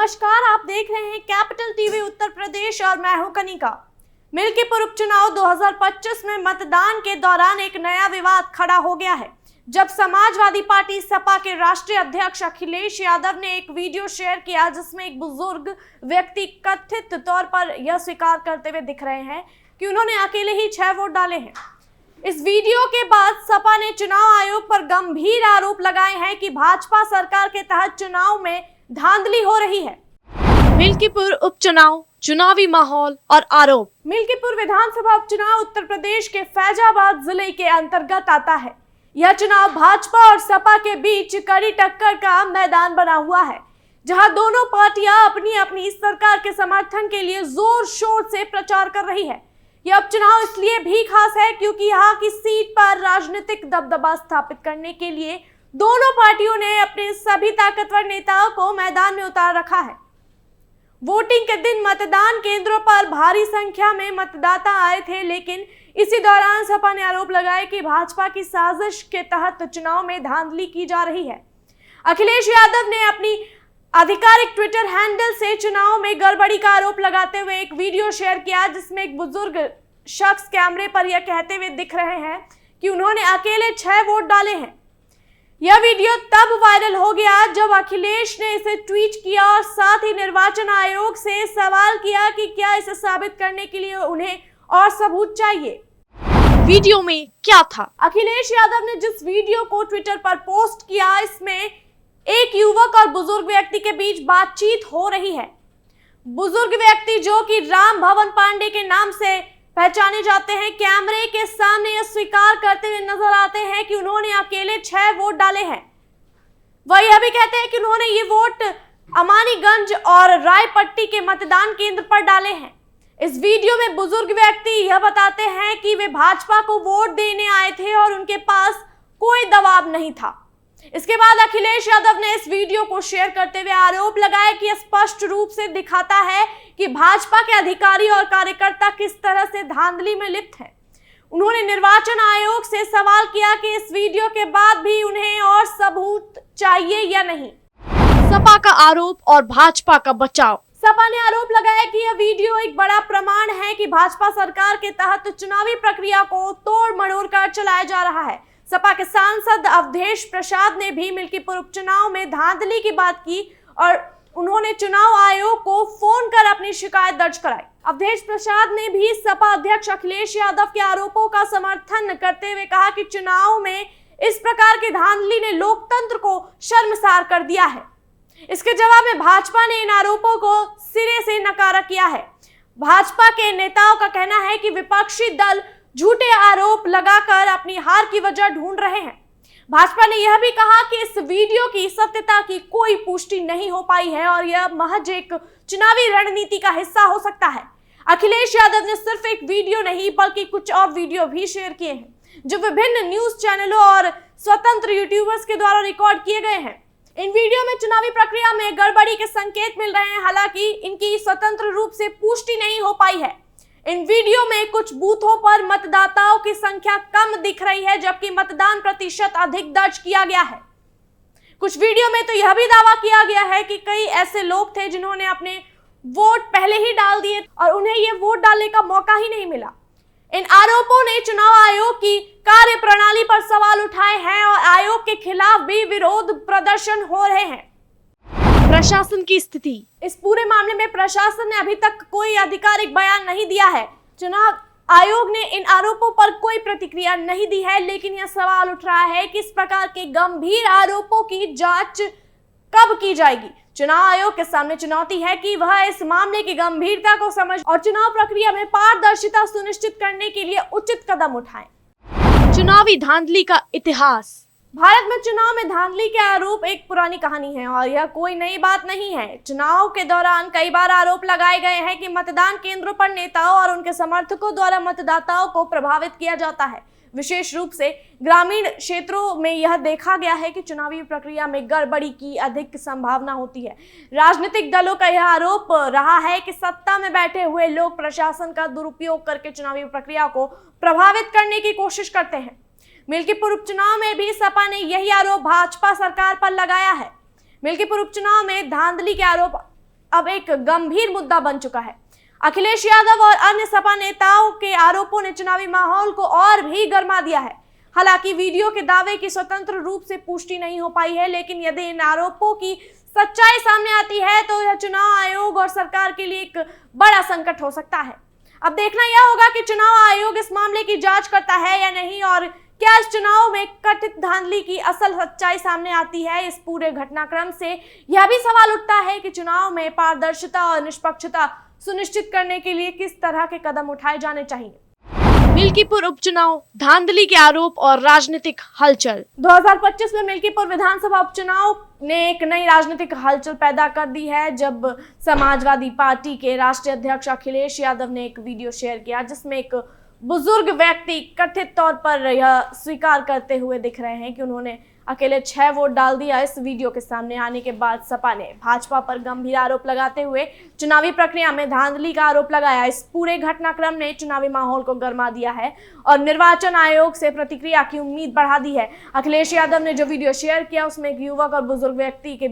नमस्कार, आप देख रहे हैं कैपिटल टीवी उत्तर प्रदेश और मैं हूं कनिका। मिल्कीपुर उपचुनाव 2025 में मतदान के दौरान एक नया विवाद खड़ा हो गया है, जब समाजवादी पार्टी सपा के राष्ट्रीय अध्यक्ष अखिलेश यादव ने एक वीडियो शेयर किया जिसमें एक बुजुर्ग व्यक्ति कथित तौर पर यह स्वीकार करते हुए दिख रहे हैं कि उन्होंने अकेले ही 6 वोट डाले हैं। इस वीडियो के बाद सपा ने चुनाव आयोग पर गंभीर आरोप लगाए हैं कि भाजपा सरकार के तहत चुनाव में धांधली हो रही है। मिल्कीपुर उपचुनाव, चुनावी माहौल और आरोप। मिल्कीपुर विधानसभा उपचुनाव उत्तर प्रदेश के फैजाबाद जिले के अंतर्गत आता है। यह चुनाव भाजपा और सपा के बीच कड़ी टक्कर का मैदान बना हुआ है, जहां दोनों पार्टियां अपनी अपनी सरकार के समर्थन के लिए जोर शोर से प्रचार कर रही है। यह उपचुनाव इसलिए भी खास है क्योंकि यहाँ की सीट पर राजनीतिक दबदबा स्थापित करने के लिए दोनों पार्टियों ने अपने सभी ताकतवर नेताओं को मैदान में उतार रखा है। वोटिंग के दिन मतदान केंद्रों पर भारी संख्या में मतदाता आए थे, लेकिन इसी दौरान सपा ने आरोप लगाए कि भाजपा की साजिश के तहत चुनाव में धांधली की जा रही है। अखिलेश यादव ने अपनी आधिकारिक ट्विटर हैंडल से चुनाव में गड़बड़ी का आरोप लगाते हुए एक वीडियो शेयर किया, जिसमें एक बुजुर्ग शख्स कैमरे पर यह कहते हुए दिख रहे हैं कि उन्होंने अकेले 6 वोट डाले हैं। यह वीडियो तब वायरल हो गया जब अखिलेश ने इसे ट्वीट किया और साथ ही निर्वाचन आयोग से सवाल किया कि क्या इसे साबित करने के लिए उन्हें और सबूत चाहिए। वीडियो में क्या था? अखिलेश यादव ने जिस वीडियो को ट्विटर पर पोस्ट किया, इसमें एक युवक और बुजुर्ग व्यक्ति के बीच बातचीत हो रही है। बुजुर्ग व्यक्ति, जो कि राम भवन पांडे के नाम से पहचाने जाते हैं, कैमरे के सामने यह स्वीकार करते हुए नजर आते हैं कि उन्होंने अकेले 6 वोट डाले हैं। वह यह भी कहते हैं कि उन्होंने ये वोट अमानीगंज और रायपट्टी के मतदान केंद्र पर डाले हैं। इस वीडियो में बुजुर्ग व्यक्ति यह बताते हैं कि वे भाजपा को वोट देने आए थे और उनके पास कोई दबाव नहीं था। इसके बाद अखिलेश यादव ने इस वीडियो को शेयर करते हुए आरोप लगाया कि स्पष्ट रूप से दिखाता है कि भाजपा के अधिकारी और कार्यकर्ता किस तरह से धांधली में लिप्त हैं। उन्होंने निर्वाचन आयोग से सवाल किया कि इस वीडियो के बाद भी उन्हें और सबूत चाहिए या नहीं। सपा का आरोप और भाजपा का बचाव। सपा ने आरोप लगाया कि यह वीडियो एक बड़ा प्रमाण है कि भाजपा सरकार के तहत चुनावी प्रक्रिया को तोड़ मरोड़ कर चलाया जा रहा है। सपा के सांसद अवधेश प्रसाद ने भी मिल्कीपुर उपचुनाव में धांधली की बात की और उन्होंने चुनाव आयोग को फोन कर अपनी शिकायत दर्ज कराई। अवधेश प्रसाद ने भी सपा अध्यक्ष अखिलेश यादव के आरोपों का समर्थन करते हुए कहा कि चुनाव में इस प्रकार की धांधली ने लोकतंत्र को शर्मसार कर दिया है। इसके जवाब में भाजपा ने इन आरोपों को सिरे से नकारा किया है। भाजपा के नेताओं का कहना है कि विपक्षी दल झूठे आरोप लगाकर अपनी हार की वजह ढूंढ रहे हैं। भाजपा ने यह भी कहा कि इस वीडियो की सत्यता की कोई पुष्टि नहीं हो पाई है और यह महज एक चुनावी रणनीति का हिस्सा हो सकता है। अखिलेश यादव ने सिर्फ एक वीडियो नहीं बल्कि कुछ और वीडियो भी शेयर किए हैं, जो विभिन्न न्यूज चैनलों और स्वतंत्र यूट्यूबर्स के द्वारा रिकॉर्ड किए गए हैं। इन वीडियो में चुनावी प्रक्रिया में गड़बड़ी के संकेत मिल रहे हैं, हालांकि इनकी स्वतंत्र रूप से पुष्टि नहीं हो पाई है। इन वीडियो में कुछ बूथों पर मतदाताओं की संख्या कम दिख रही है, जबकि मतदान प्रतिशत अधिक दर्ज किया गया है। कुछ वीडियो में तो यह भी दावा किया गया है कि कई ऐसे लोग थे जिन्होंने अपने वोट पहले ही डाल दिए और उन्हें यह वोट डालने का मौका ही नहीं मिला। इन आरोपों ने चुनाव आयोग की कार्य प्रणाली पर सवाल उठाए हैं और आयोग के खिलाफ भी विरोध प्रदर्शन हो रहे हैं। प्रशासन की स्थिति। इस पूरे मामले में प्रशासन ने अभी तक कोई आधिकारिक बयान नहीं दिया है। चुनाव आयोग ने इन आरोपों पर कोई प्रतिक्रिया नहीं दी है, लेकिन यह सवाल उठ रहा है कि इस प्रकार के गंभीर आरोपों की जांच कब की जाएगी। चुनाव आयोग के सामने चुनौती है कि वह इस मामले की गंभीरता को समझ और चुनाव प्रक्रिया में पारदर्शिता सुनिश्चित करने के लिए उचित कदम उठाएं। चुनावी धांधली का इतिहास। भारत में चुनाव में धांधली के आरोप एक पुरानी कहानी है और यह कोई नई बात नहीं है। चुनाव के दौरान कई बार आरोप लगाए गए हैं कि मतदान केंद्रों पर नेताओं और उनके समर्थकों द्वारा मतदाताओं को प्रभावित किया जाता है। विशेष रूप से ग्रामीण क्षेत्रों में यह देखा गया है कि चुनावी प्रक्रिया में गड़बड़ी की अधिक संभावना होती है। राजनीतिक दलों का यह आरोप रहा है कि सत्ता में बैठे हुए लोग प्रशासन का दुरुपयोग करके चुनावी प्रक्रिया को प्रभावित करने की कोशिश करते हैं। मिल्कीपुर उपचुनाव में भी सपा ने यही आरोप भाजपा सरकार पर लगाया है। मिल्कीपुर उपचुनाव में धांधली के आरोप अब एक गंभीर मुद्दा बन चुका है। अखिलेश यादव और अन्य सपा नेताओं के आरोपों ने चुनावी माहौल को और भी गर्मा दिया है। हालांकि वीडियो के दावे की स्वतंत्र रूप से पुष्टि नहीं हो पाई है, लेकिन यदि इन आरोपों की सच्चाई सामने आती है तो यह चुनाव आयोग और सरकार के लिए एक बड़ा संकट हो सकता है। अब देखना यह होगा कि चुनाव आयोग इस मामले की जांच करता है या नहीं, और क्या इस चुनाव में कथित धांधली की असल सच्चाई सामने आती है। इस पूरे घटनाक्रम से यह भी सवाल उठता है कि चुनाव में पारदर्शिता और निष्पक्षता सुनिश्चित करने के लिए किस तरह के कदम उठाए जाने चाहिए। मिल्कीपुर उपचुनाव, धांधली के आरोप और राजनीतिक हलचल। 2025 में मिल्कीपुर विधानसभा उपचुनाव ने एक नई राजनीतिक हलचल पैदा कर दी है, जब समाजवादी पार्टी के राष्ट्रीय अध्यक्ष अखिलेश यादव ने एक वीडियो शेयर किया जिसमें एक बुजुर्ग व्यक्ति कथित तौर पर यह स्वीकार करते हुए दिख रहे हैं कि उन्होंने अकेले 6 वोट डाल दिया। इस वीडियो के सामने आने के बाद सपा ने भाजपा पर गंभीर आरोप लगाते हुए चुनावी प्रक्रिया में धांधली का आरोप लगाया। इस पूरे घटनाक्रम ने चुनावी माहौल को गर्मा दिया है और निर्वाचन आयोग से प्रतिक्रिया की उम्मीद बढ़ा दी है। अखिलेश यादव ने जो वीडियो शेयर किया उसमें एक युवक और बुजुर्ग व्यक्ति के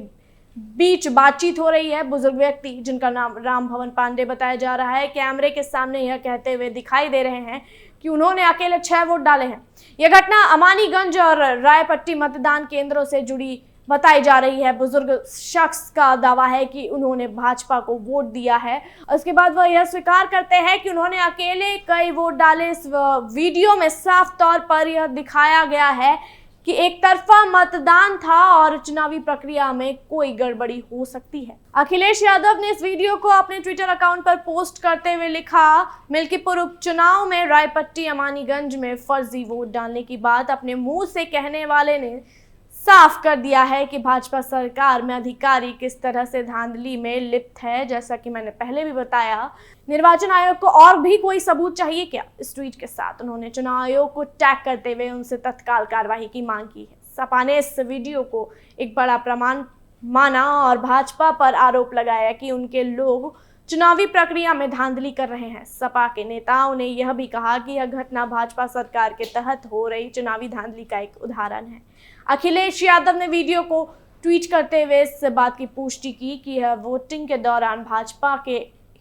बीच बातचीत हो रही है। बुजुर्ग व्यक्ति, जिनका नाम राम भवन पांडे बताया जा रहा है, कैमरे के सामने यह कहते हुए दिखाई दे रहे हैं कि उन्होंने अकेले 6 वोट डाले हैं। यह घटना अमानीगंज और रायपट्टी मतदान केंद्रों से जुड़ी बताई जा रही है। बुजुर्ग शख्स का दावा है कि उन्होंने भाजपा को वोट दिया है। उसके बाद वह यह स्वीकार करते हैं कि उन्होंने अकेले कई वोट डाले। इस वीडियो में साफ तौर पर यह दिखाया गया है कि एक तरफा मतदान था और चुनावी प्रक्रिया में कोई गड़बड़ी हो सकती है। अखिलेश यादव ने इस वीडियो को अपने ट्विटर अकाउंट पर पोस्ट करते हुए लिखा, मिल्कीपुर उपचुनाव में रायपट्टी अमानीगंज में फर्जी वोट डालने की बात अपने मुंह से कहने वाले ने साफ कर दिया है कि भाजपा सरकार में अधिकारी किस तरह से धांधली में लिप्त है। जैसा कि मैंने पहले भी बताया, निर्वाचन आयोग को और भी कोई सबूत चाहिए क्या? इस ट्वीट के साथ उन्होंने चुनाव आयोग को टैग करते हुए उनसे तत्काल कार्रवाई की मांग की है। सपा ने इस वीडियो को एक बड़ा प्रमाण माना और भाजपा पर आरोप लगाया कि उनके लोग चुनावी प्रक्रिया में धांधली कर रहे हैं। सपा के नेताओं ने यह भी कहा कि यह घटना भाजपा सरकार के तहत हो रही चुनावी धांधली का एक उदाहरण है। अखिलेश यादव ने वीडियो को ट्वीट करते हुए इस बात की पुष्टि की कि यह वोटिंग के दौरान भाजपा के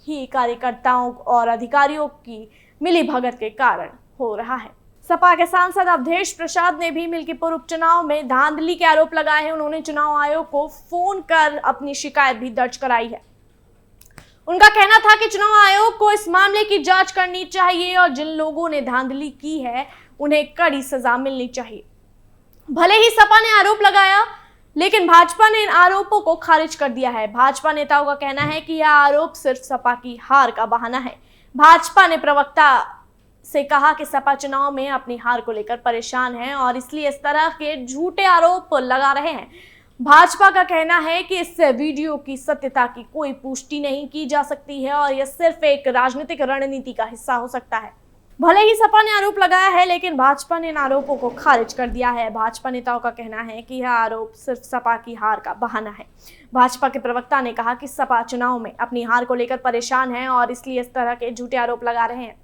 ही कार्यकर्ताओं और अधिकारियों की मिलीभगत के कारण हो रहा है। सपा के सांसद अवधेश प्रसाद ने भी मिल्कीपुर उपचुनाव में धांधली के आरोप लगाए हैं। उन्होंने चुनाव आयोग को फोन कर अपनी शिकायत भी दर्ज कराई है। उनका कहना था कि चुनाव आयोग को इस मामले की जांच करनी चाहिए और जिन लोगों ने धांधली की है उन्हें कड़ी सजा मिलनी चाहिए। भले ही सपा ने आरोप लगाया, लेकिन भाजपा ने इन आरोपों को खारिज कर दिया है। भाजपा नेताओं का कहना है कि यह आरोप सिर्फ सपा की हार का बहाना है। भाजपा ने प्रवक्ता से कहा कि सपा चुनाव में अपनी हार को लेकर परेशान है और इसलिए इस तरह के झूठे आरोप लगा रहे हैं। भाजपा का कहना है कि इस वीडियो की सत्यता की कोई पुष्टि नहीं की जा सकती है और यह सिर्फ एक राजनीतिक रणनीति का हिस्सा हो सकता है। भले ही सपा ने आरोप लगाया है, लेकिन भाजपा ने इन आरोपों को खारिज कर दिया है। भाजपा नेताओं का कहना है कि यह आरोप सिर्फ सपा की हार का बहाना है। भाजपा के प्रवक्ता ने कहा कि सपा चुनाव में अपनी हार को लेकर परेशान है और इसलिए इस तरह के झूठे आरोप लगा रहे हैं।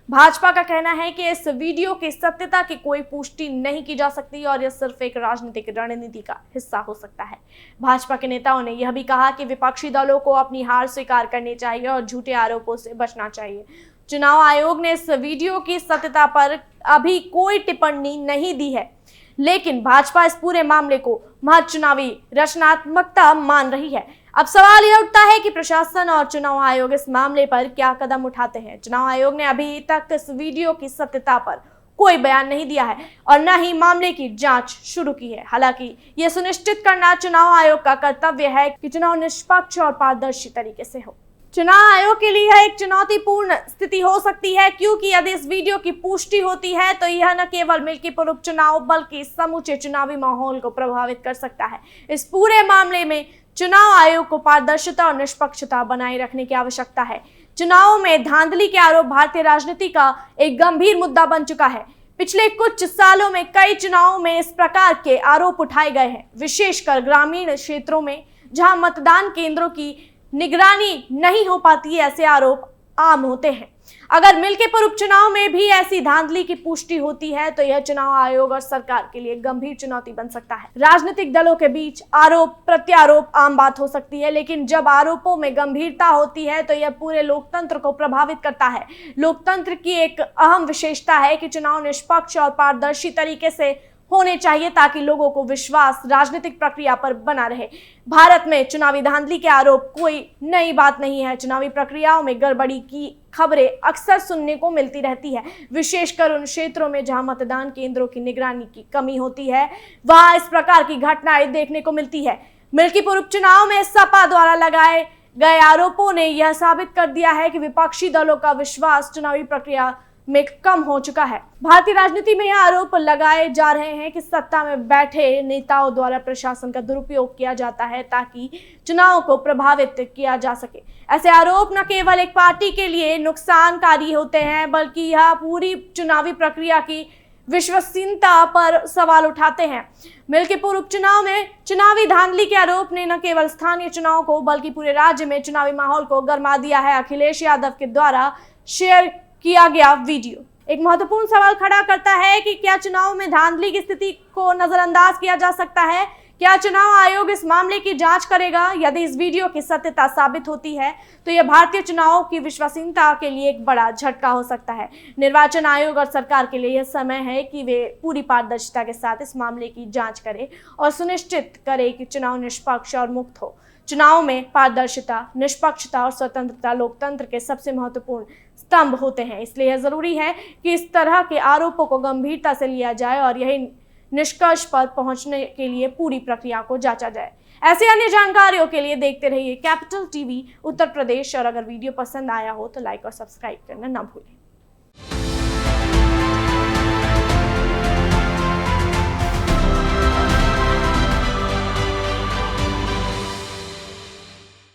भाजपा का कहना है कि इस वीडियो की सत्यता की कोई पुष्टि नहीं की जा सकती और यह सिर्फ एक राजनीतिक रणनीति का हिस्सा हो सकता है। भाजपा के नेताओं ने यह भी कहा कि विपक्षी दलों को अपनी हार स्वीकार करनी चाहिए और झूठे आरोपों से बचना चाहिए। चुनाव आयोग ने इस वीडियो की सत्यता पर अभी कोई टिप्पणी नहीं दी है, लेकिन भाजपा इस पूरे मामले को महज चुनावी रचनात्मकता मान रही है। अब सवाल यह उठता है कि प्रशासन और चुनाव आयोग इस मामले पर क्या कदम उठाते हैं। चुनाव आयोग ने अभी तक इस वीडियो की सत्यता पर कोई बयान नहीं दिया है और न ही मामले की जांच शुरू की है। हालांकि यह सुनिश्चित करना चुनाव आयोग का कर्तव्य है कि चुनाव निष्पक्ष और पारदर्शी तरीके से हो। चुनाव आयोग के लिए यह एक चुनौतीपूर्ण स्थिति हो सकती है, क्योंकि यदि इस वीडियो की पुष्टि होती है तो यह न केवल मिल्कीपुर उपचुनाव बल्कि समूचे चुनावी माहौल को प्रभावित कर सकता है। इस पूरे मामले में चुनाव आयोग को पारदर्शिता और निष्पक्षता बनाए रखने की आवश्यकता है। चुनाव में धांधली के आरोप भारतीय राजनीति का एक गंभीर मुद्दा बन चुका है। पिछले कुछ सालों में कई चुनावों में इस प्रकार के आरोप उठाए गए हैं, विशेषकर ग्रामीण क्षेत्रों में जहां मतदान केंद्रों की निगरानी नहीं हो पाती है। ऐसे आरोप आम होते हैं। अगर मिल्कीपुर उपचुनाव में भी ऐसी धांधली की पुष्टि होती है तो यह चुनाव आयोग और सरकार के लिए गंभीर चुनौती बन सकता है। राजनीतिक दलों के बीच आरोप प्रत्यारोप आम बात हो सकती है, लेकिन जब आरोपों में गंभीरता होती है तो यह पूरे लोकतंत्र को प्रभावित करता है। लोकतंत्र की एक अहम विशेषता है कि चुनाव निष्पक्ष और पारदर्शी तरीके से होने चाहिए ताकि लोगों को विश्वास राजनीतिक प्रक्रिया पर बना रहे। भारत में चुनावी धांधली के आरोप कोई नई बात नहीं है। चुनावी प्रक्रियाओं में गड़बड़ी की खबरें अक्सर सुनने को मिलती रहती है, विशेषकर उन क्षेत्रों में जहां मतदान केंद्रों की निगरानी की कमी होती है, वहां इस प्रकार की घटनाएं देखने को मिलती है। मिल्कीपुर उपचुनाव में सपा द्वारा लगाए गए आरोपों ने यह साबित कर दिया है कि विपक्षी दलों का विश्वास चुनावी प्रक्रिया में कम हो चुका है। भारतीय राजनीति में यह आरोप लगाए जा रहे हैं कि सत्ता में बैठे नेताओं द्वारा प्रशासन का दुरुपयोग किया जाता है ताकि चुनाव को प्रभावित किया जा सके। ऐसे आरोप न केवल एक पार्टी के लिए नुकसानकारी होते हैं, बल्कि यह पूरी चुनावी प्रक्रिया की विश्वसनीयता पर सवाल उठाते हैं। मिल्कीपुर उपचुनाव में चुनावी धांधली के आरोप ने न केवल स्थानीय चुनाव को बल्कि पूरे राज्य में चुनावी माहौल को गरमा दिया है। अखिलेश यादव के द्वारा शेयर किया गया वीडियो एक महत्वपूर्ण सवाल खड़ा करता है कि क्या चुनाव में धांधली की स्थिति को नजरअंदाज किया जा सकता है? क्या चुनाव आयोग इस मामले की जांच करेगा? यदि इस वीडियो की सत्यता साबित होती है तो यह भारतीय चुनाव की विश्वसनीयता के लिए एक बड़ा झटका हो सकता है। निर्वाचन आयोग और सरकार के लिए यह समय है कि वे पूरी पारदर्शिता के साथ इस मामले की जांच करें और सुनिश्चित करें कि चुनाव निष्पक्ष और मुक्त हो। चुनाव में पारदर्शिता, निष्पक्षता और स्वतंत्रता लोकतंत्र के सबसे महत्वपूर्ण स्तंभ होते हैं। इसलिए यह जरूरी है कि इस तरह के आरोपों को गंभीरता से लिया जाए और यही निष्कर्ष पर पहुंचने के लिए पूरी प्रक्रिया को जांचा जाए। ऐसे अन्य जानकारियों के लिए देखते रहिए कैपिटल टीवी उत्तर प्रदेश, और अगर वीडियो पसंद आया हो तो लाइक और सब्सक्राइब करना ना भूलें।